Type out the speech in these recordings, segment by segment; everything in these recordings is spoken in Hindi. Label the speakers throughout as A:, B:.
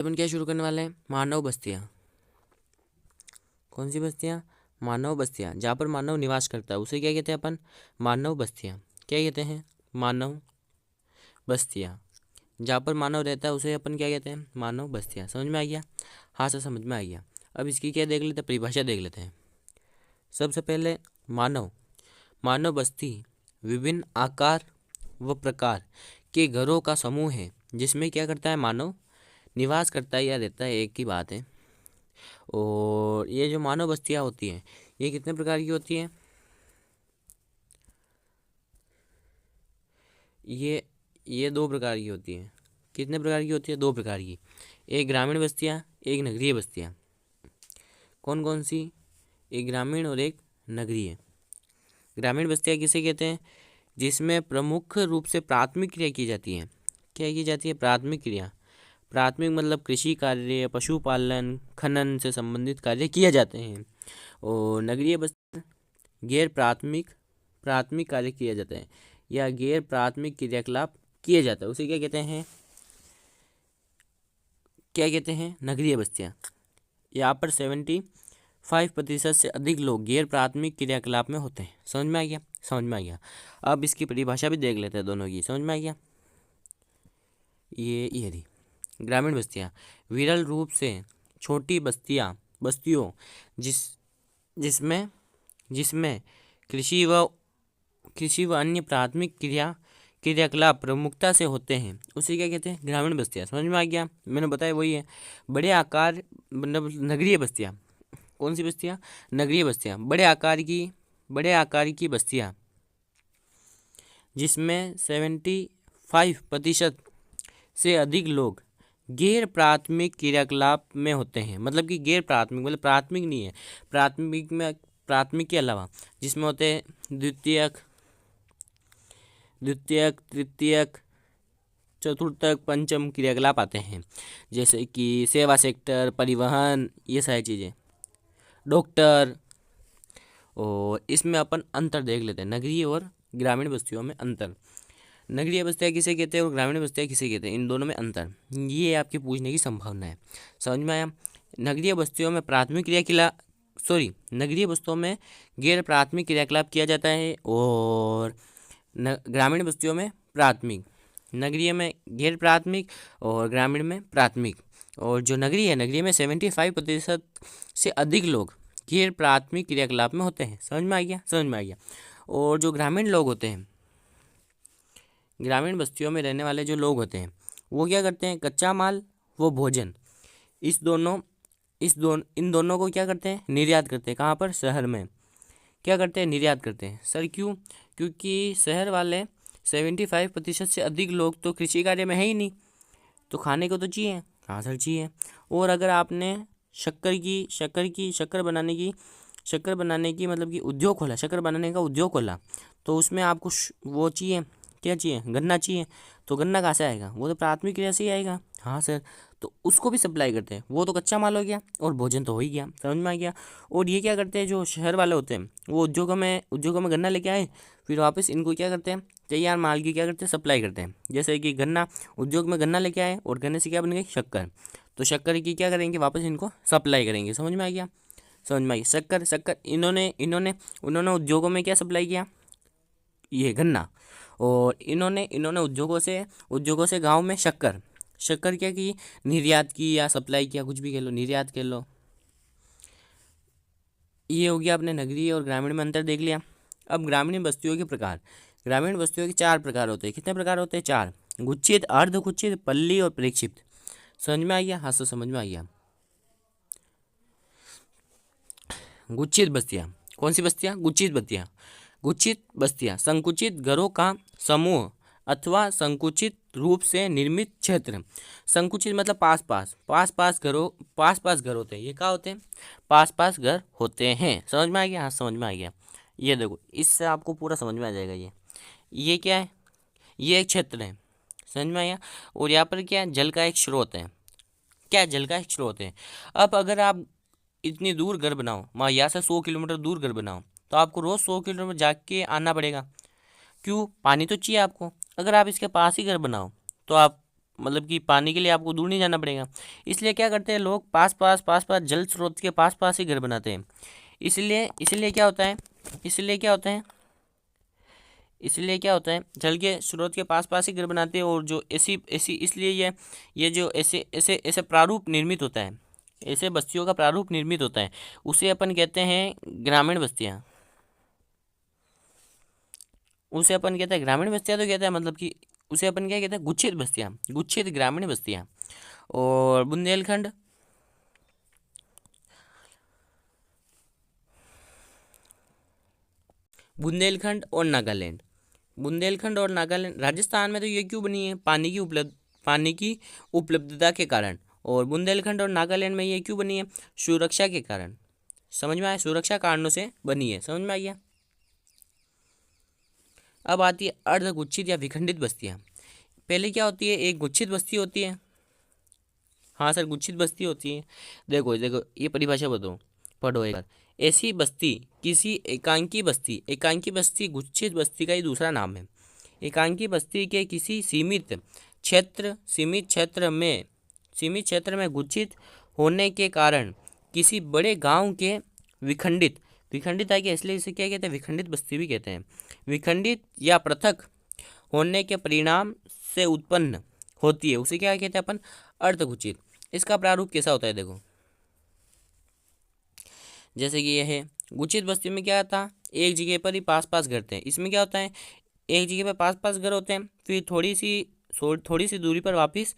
A: अपन क्या शुरू करने वाले हैं, मानव बस्तियाँ। कौन सी बस्तियाँ? मानव बस्तियाँ, जहाँ पर मानव निवास करता है उसे क्या कहते हैं अपन? मानव बस्तियाँ। क्या कहते हैं? मानव बस्तियाँ। जहाँ पर मानव रहता है उसे अपन क्या कहते हैं? मानव बस्तियाँ। समझ में आ गया? हाँ सर, समझ में आ गया। अब इसकी क्या देख लेते हैं, परिभाषा देख लेते हैं। सबसे पहले मानव मानव बस्ती विभिन्न आकार व प्रकार के घरों का समूह है जिसमें क्या करता है, मानव निवास करता है या रहता है, एक ही बात है। और ये जो मानव बस्तियाँ होती हैं ये कितने प्रकार की होती हैं? ये दो प्रकार की होती हैं। कितने प्रकार की होती है? दो प्रकार की। एक ग्रामीण बस्तियाँ, एक नगरीय बस्तियाँ। कौन कौन सी? एक ग्रामीण और एक नगरीय। ग्रामीण बस्तियाँ किसे कहते हैं? जिसमें प्रमुख रूप से प्राथमिक क्रिया की जाती है। क्या की जाती है? प्राथमिक क्रिया। प्राथमिक मतलब कृषि कार्य, पशुपालन, खनन से संबंधित कार्य किए जाते हैं। और नगरीय बस्ती गैर प्राथमिक कार्य किए जाते हैं या गैर प्राथमिक क्रियाकलाप किए जाते हैं, उसे क्या कहते हैं? क्या कहते हैं? नगरीय बस्तियाँ। यहाँ पर 75% से अधिक लोग गैर प्राथमिक क्रियाकलाप में होते हैं। समझ में आ गया? समझ में आ गया। अब इसकी परिभाषा भी देख लेते हैं दोनों की। समझ में आ गया? ये रही ग्रामीण बस्तियाँ, विरल रूप से छोटी बस्तियों जिसमें जिसमें कृषि व अन्य प्राथमिक क्रियाकलाप प्रमुखता से होते हैं, उसे क्या कहते हैं? ग्रामीण बस्तियाँ। समझ में आ गया? मैंने बताया वही है। बड़े आकार मतलब नगरीय बस्तियाँ। कौन सी बस्तियाँ? नगरीय बस्तियाँ। बड़े आकार की बस्तियाँ जिसमें 75% से अधिक लोग गैर प्राथमिक क्रियाकलाप में होते हैं। मतलब कि गैर प्राथमिक मतलब प्राथमिक नहीं है, प्राथमिक के अलावा जिसमें होते हैं द्वितीयक, तृतीयक, चतुर्थक, पंचम क्रियाकलाप आते हैं, जैसे कि सेवा सेक्टर, परिवहन, ये सारी चीज़ें, डॉक्टर। और इसमें अपन अंतर देख लेते हैं, नगरीय और ग्रामीण बस्तियों में अंतर। नगरीय बस्तियाँ किसे कहते हैं और ग्रामीण बस्तियाँ किसे कहते हैं, इन दोनों में अंतर, ये आपके पूछने की संभावना है। समझ में आया? नगरीय बस्तियों में नगरीय बस्तियों में गैर प्राथमिक क्रियाकलाप किया जाता है और ग्रामीण बस्तियों में प्राथमिक। नगरीय में गैर प्राथमिक और ग्रामीण में प्राथमिक। और जो नगरीय में 75% से अधिक लोग गैर प्राथमिक क्रियाकलाप में होते हैं। समझ में आ गया? समझ में आ गया। और जो ग्रामीण लोग होते हैं, ग्रामीण बस्तियों में रहने वाले जो लोग होते हैं वो क्या करते हैं? कच्चा माल वो भोजन, इन दोनों को क्या करते हैं? निर्यात करते हैं। कहाँ पर? शहर में। क्या करते हैं? निर्यात करते हैं। सर क्यों? क्योंकि शहर वाले 75% से अधिक लोग तो कृषि कार्य में है ही नहीं, तो खाने को तो चाहिए। हाँ सर चाहिए। और अगर आपने शक्कर बनाने की मतलब कि उद्योग खोला, शक्कर बनाने का उद्योग खोला, तो उसमें आपको वो चाहिए, क्या चाहिए? गन्ना चाहिए। तो गन्ना कहाँ से आएगा? वो तो प्राथमिक क्रिया से ही आएगा। हाँ सर, तो उसको भी सप्लाई करते हैं। वो तो कच्चा माल हो गया और भोजन तो हो ही गया। समझ में आ गया? और ये क्या करते हैं, जो शहर वाले होते हैं वो उद्योगों में गन्ना लेके आए, फिर वापस इनको क्या करते हैं? तैयार माल की क्या करते हैं? सप्लाई करते हैं। जैसे कि गन्ना उद्योग में गन्ना लेके आए और गन्ने से क्या बन गई? शक्कर। तो शक्कर की क्या करेंगे? वापस इनको सप्लाई करेंगे। समझ में आ गया? समझ में आ गया। शक्कर उन्होंने उद्योगों में क्या सप्लाई किया? ये गन्ना। और इन्होंने उद्योगों से गांव में शक्कर क्या की? निर्यात की या सप्लाई किया, कुछ भी कह लो, निर्यात कह लो। ये हो गया, अपने नगरीय और ग्रामीण में अंतर देख लिया। अब ग्रामीण बस्तियों के प्रकार। ग्रामीण बस्तियों के 4 प्रकार होते हैं। कितने प्रकार होते हैं? 4। गुच्छित, अर्धगुच्छित, पल्ली और प्रेक्षिप्त। समझ में आ गया? हाँ सर, समझ में आ गया। गुच्छित बस्तियाँ। कौन सी बस्तियाँ? गुच्छित बस्तियाँ संकुचित घरों का समूह अथवा संकुचित रूप से निर्मित क्षेत्र। संकुचित मतलब पास पास घर होते हैं। ये क्या होते हैं? पास घर होते हैं। समझ में आ गया? हाँ समझ में आ गया। ये देखो, इससे आपको पूरा समझ में आ जाएगा। ये क्या है? ये एक क्षेत्र है। समझ में आया? और यहाँ पर क्या है? जल का एक स्रोत है। क्या? जल का एक स्रोत है। अब अगर आप इतनी दूर घर बनाओ, वहाँ यहाँ से 100 किलोमीटर दूर घर बनाओ, तो आपको रोज़ 100 किलोमीटर जाके आना पड़ेगा। क्यों? पानी तो चाहिए आपको। अगर आप इसके पास ही घर बनाओ तो आप मतलब कि पानी के लिए आपको दूर नहीं जाना पड़ेगा। इसलिए क्या करते हैं लोग, पास पास जल स्रोत के पास पास ही घर बनाते हैं। इसलिए इसलिए क्या होता है इसलिए क्या होता है इसलिए क्या होता है, जल के स्रोत के पास पास ही घर बनाते हैं। और जो ऐसी ऐसी इसलिए ये जो ऐसे ऐसे ऐसे प्रारूप निर्मित होता है, ऐसे बस्तियों का प्रारूप निर्मित होता है, उसे अपन कहते हैं ग्रामीण बस्तियाँ। उसे अपन कहते हैं ग्रामीण बस्तियाँ, तो कहते हैं मतलब कि उसे अपन क्या कहते हैं, गुच्छित बस्तियाँ, गुच्छित ग्रामीण बस्तियाँ। और बुंदेलखंड और नागालैंड, बुंदेलखंड और नागालैंड राजस्थान में तो ये क्यों बनी है, पानी की उपलब्धता के कारण। और बुंदेलखंड और नागालैंड में ये क्यों बनी है, सुरक्षा के कारण। समझ में आया, सुरक्षा कारणों से बनी है, समझ में आ गया। अब आती है अर्धगुच्छित या विखंडित बस्तियाँ। पहले क्या होती है, एक गुच्छित बस्ती होती है। हाँ सर, गुच्छित बस्ती होती है। देखो देखो ये परिभाषा बताओ, पढ़ो एक बार। ऐसी बस्ती किसी एकांकी बस्ती गुच्छित बस्ती का ही दूसरा नाम है। एकांकी बस्ती के किसी सीमित क्षेत्र में गुच्छित होने के कारण किसी बड़े गांव के विखंडित विखंडित आ गया, इसलिए इसे क्या कहते हैं, विखंडित बस्ती भी कहते हैं। विखंडित या पृथक होने के परिणाम से उत्पन्न होती है, उसे क्या कहते हैं अपन, अर्धगुच्छित। इसका प्रारूप कैसा होता है देखो, जैसे कि ये है गुच्छित बस्ती में क्या था, एक जगह पर ही पास पास घर थे। इसमें क्या होता है, एक जगह पर पास पास घर होते हैं, फिर थोड़ी सी दूरी पर वापस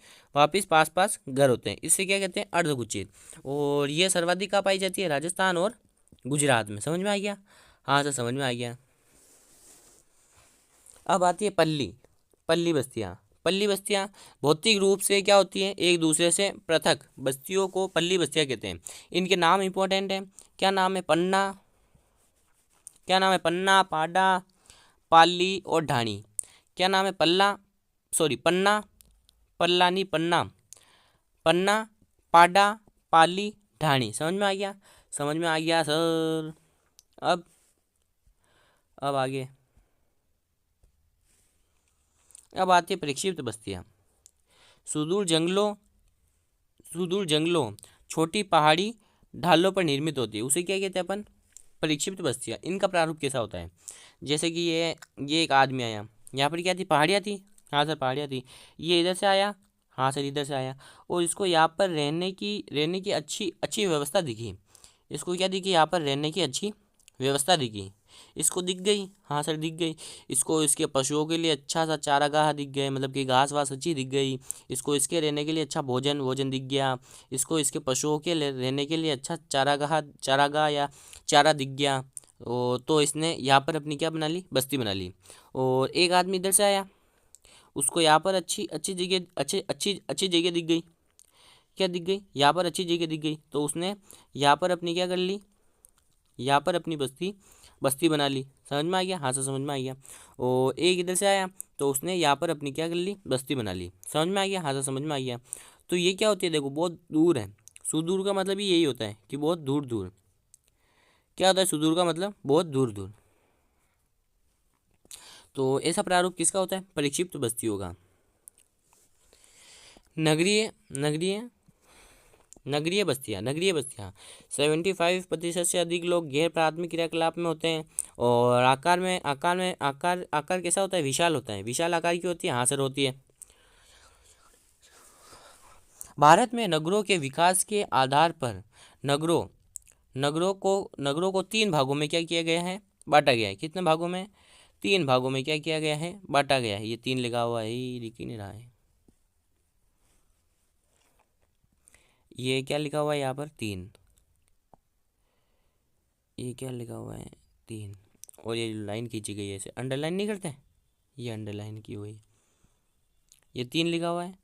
A: पास पास घर होते हैं। इससे क्या कहते हैं, अर्धगुच्छित। और ये सर्वाधिक कहाँ पाई जाती है, राजस्थान और गुजरात में। समझ में आ गया, हाँ सर समझ में आ गया। अब आती है पल्ली बस्तियाँ भौतिक रूप से क्या होती हैं, एक दूसरे से पृथक बस्तियों को पल्ली बस्तियाँ कहते हैं। इनके नाम इंपॉर्टेंट हैं, क्या नाम है, पन्ना, पाडा, पाली और ढाणी। क्या नाम है, पन्ना, पाडा, पाली, ढाणी। समझ में आ गया, समझ में आ गया सर। अब आगे, अब आती है प्रक्षिप्त बस्तियाँ। सुदूर जंगलों छोटी पहाड़ी ढालों पर निर्मित होती है, उसे क्या कहते हैं अपन, प्रक्षिप्त बस्तियाँ। इनका प्रारूप कैसा होता है, जैसे कि ये एक आदमी आया, यहाँ पर क्या थी, पहाड़ियाँ थी। हाँ सर पहाड़ियाँ थी। ये इधर से आया, हाँ सर इधर से आया, और इसको यहाँ पर रहने की अच्छी अच्छी व्यवस्था दिखी। इसको क्या दिखी, यहाँ पर रहने की अच्छी व्यवस्था दिखी। इसको दिख गई, हाँ सर दिख गई। इसको इसके पशुओं के लिए अच्छा सा चारागाह दिख गए, मतलब कि घास वास अच्छी दिख गई। इसको इसके रहने के लिए अच्छा भोजन दिख गया। इसको इसके पशुओं के रहने के लिए अच्छा चारागाह या चारा दिख गया। तो इसने यहाँ पर अपनी क्या बना ली, बस्ती बना ली। और एक आदमी इधर से आया, उसको यहाँ पर अच्छी अच्छी जगह अच्छी जगह दिख गई। क्या दिख गई, यहाँ पर अच्छी जगह दिख गई, तो उसने यहाँ पर अपनी क्या कर ली, यहाँ पर अपनी बस्ती बना ली। समझ में आ गया, हाँ सर समझ में आ गया। और एक इधर से आया, तो उसने यहाँ पर अपनी क्या कर ली, बस्ती बना ली। समझ में आ गया, हाँ सर समझ में आ गया। तो ये क्या होती है देखो, बहुत दूर है। सुदूर का मतलब ही यही होता है कि बहुत दूर दूर। क्या होता है सुदूर का मतलब, बहुत दूर दूर। तो ऐसा प्रारूप किसका होता है, परिक्षिप्त बस्तियों का। नगरीय नगरीय नगरीय बस्तियाँ 75% से अधिक लोग गैर प्राथमिक क्रियाकलाप में होते हैं। और आकार कैसा होता है, विशाल होता है। विशाल आकार की होती है, हाँ सर होती है। भारत में नगरों के विकास के आधार पर नगरों को 3 भागों में क्या किया गया है, बांटा गया है। कितने भागों में, 3 भागों में क्या किया गया है, बांटा गया है। ये 3 लिखा हुआ है, ये लिख ही नहीं रहा है। ये क्या लिखा हुआ है यहाँ पर, 3। ये क्या लिखा हुआ है, 3। और ये लाइन खींची गई है, ऐसे अंडरलाइन नहीं करते, ये अंडरलाइन की हुई, ये 3 लिखा हुआ है।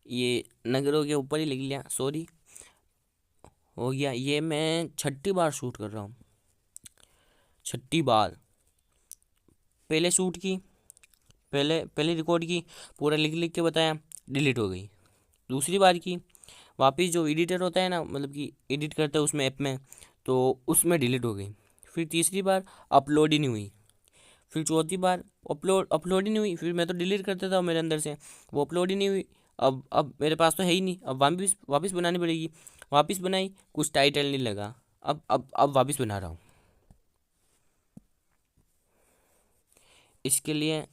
A: ये नगरों के ऊपर ही लिख लिया, सॉरी हो गया। ये मैं 6ठी बार शूट कर रहा हूँ, 6ठी बार। पहले शूट की, पहले रिकॉर्ड की, पूरा लिख लिख के बताया, डिलीट हो गई। दूसरी बार की, वापस जो एडिटर होता है ना, मतलब कि एडिट करता है उसमें, ऐप में, तो उसमें डिलीट हो गई। फिर तीसरी बार अपलोड ही नहीं हुई। फिर चौथी बार अपलोड ही नहीं हुई। फिर मैं तो डिलीट कर देता हूँ मेरे अंदर से, वो अपलोड ही नहीं हुई। अब मेरे पास तो है ही नहीं, अब वापस वापस बनानी पड़ेगी। वापस बनाई, कुछ टाइटल नहीं लगा। अब वापस बना रहा हूँ। इसके लिए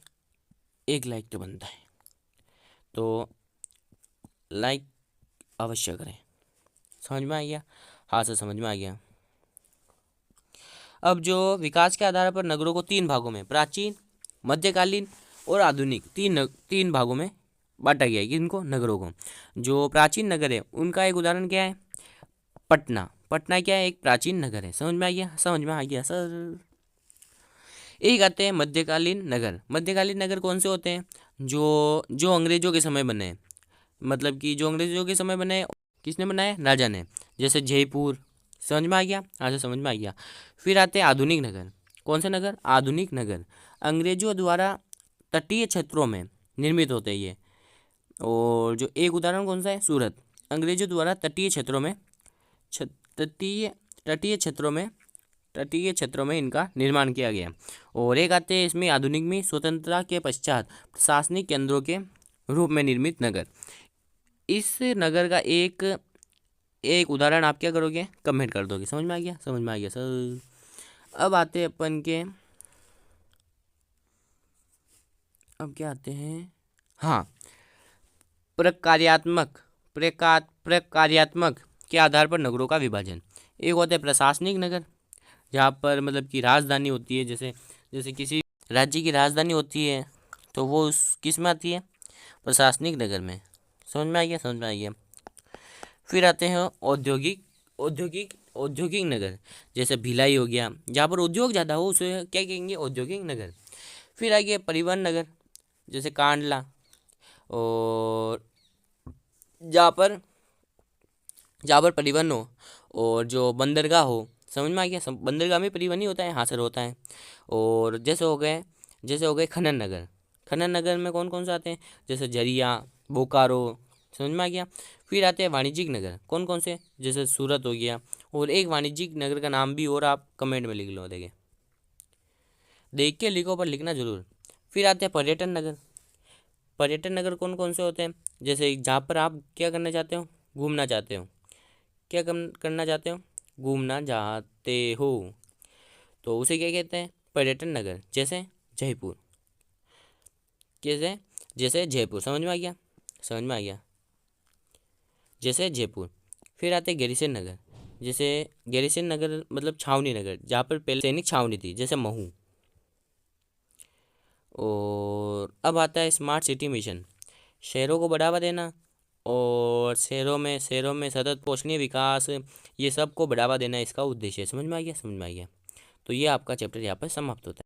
A: एक लाइक तो बनता है, तो लाइक अवश्य करें। समझ में आ गया? हाँ सर, समझ में आ गया। अब जो विकास के आधार पर नगरों को तीन भागों में, प्राचीन, मध्यकालीन और आधुनिक, तीन भागों में बांटा गया है। इनको नगरों को, जो प्राचीन नगर है उनका एक उदाहरण क्या है? पटना। पटना क्या है? एक प्राचीन नगर है। समझ में आ गया? समझ में आ गया सर। एक आते हैं मध्यकालीन नगर। मध्यकालीन नगर कौन से होते हैं? जो जो अंग्रेजों के समय बने हैं, मतलब कि जो अंग्रेजों के समय बने, किसने बनाए? राजा ने। जैसे जयपुर। समझ में आ गया? हाँ सर, समझ में आ गया। फिर आते हैं आधुनिक नगर। कौन से नगर? आधुनिक नगर अंग्रेजों द्वारा तटीय क्षेत्रों में निर्मित होते हैं ये। और जो एक उदाहरण कौन सा है? सूरत। अंग्रेजों द्वारा तटीय क्षेत्रों में, छ- तटीय तटीय क्षेत्रों में तटीय क्षेत्रों में इनका निर्माण किया गया। और एक आते हैं इसमें आधुनिक में, स्वतंत्रता के पश्चात प्रशासनिक केंद्रों के रूप में निर्मित नगर। इस नगर का एक एक उदाहरण आप क्या करोगे? कमेंट कर दोगे। समझ में आ गया? समझ में आ गया सर। अब आते हैं अपन के, अब क्या आते हैं, हाँ, प्रकार्यात्मक प्रकार्यात्मक के आधार पर नगरों का विभाजन। एक होता है प्रशासनिक नगर, जहाँ पर मतलब कि राजधानी होती है। जैसे जैसे किसी राज्य की राजधानी होती है, तो वो उस किस में आती है? प्रशासनिक नगर में। समझ में आ गया? समझ में आ गया। फिर आते हैं औद्योगिक नगर। जैसे भिलाई हो गया, जहाँ पर उद्योग ज़्यादा हो उसे क्या कहेंगे? औद्योगिक नगर। फिर आ गया परिवहन नगर, जैसे कांडला। और जहाँ पर जहाँ पर परिवहन हो, और जो बंदरगाह हो। समझ में आ गया? बंदरगाह में परिवहन ही होता है। हाँ सर, होता है। और जैसे हो गए खनन नगर। खनन नगर में कौन कौन से आते हैं? जैसे जरिया, बोकारो। समझ में आ गया? फिर आते हैं वाणिज्यिक नगर। कौन कौन से? जैसे सूरत हो गया। और एक वाणिज्यिक नगर का नाम भी, और आप कमेंट में लिख लो, देख के लिखो, पर लिखना जरूर। फिर आते हैं पर्यटन नगर। पर्यटन नगर कौन कौन से होते हैं? जैसे जहाँ पर आप क्या करना चाहते हो? घूमना चाहते हो। क्या करना चाहते हो? घूमना चाहते हो, तो उसे क्या कहते हैं? पर्यटन नगर। जैसे जयपुर। कैसे? जैसे जयपुर। समझ में आ गया? समझ में आ गया। जैसे जयपुर। फिर आते हैं गैरीसन नगर। जैसे गैरीसन नगर मतलब छावनी नगर, जहाँ पर पहले सैनिक छावनी थी, जैसे महू। और अब आता है स्मार्ट सिटी मिशन। शहरों को बढ़ावा देना, और शहरों में सतत पोषणीय विकास, ये सब को बढ़ावा देना इसका उद्देश्य है। समझ में आ गया? समझ में आ गया। तो ये आपका चैप्टर यहाँ पर समाप्त होता है।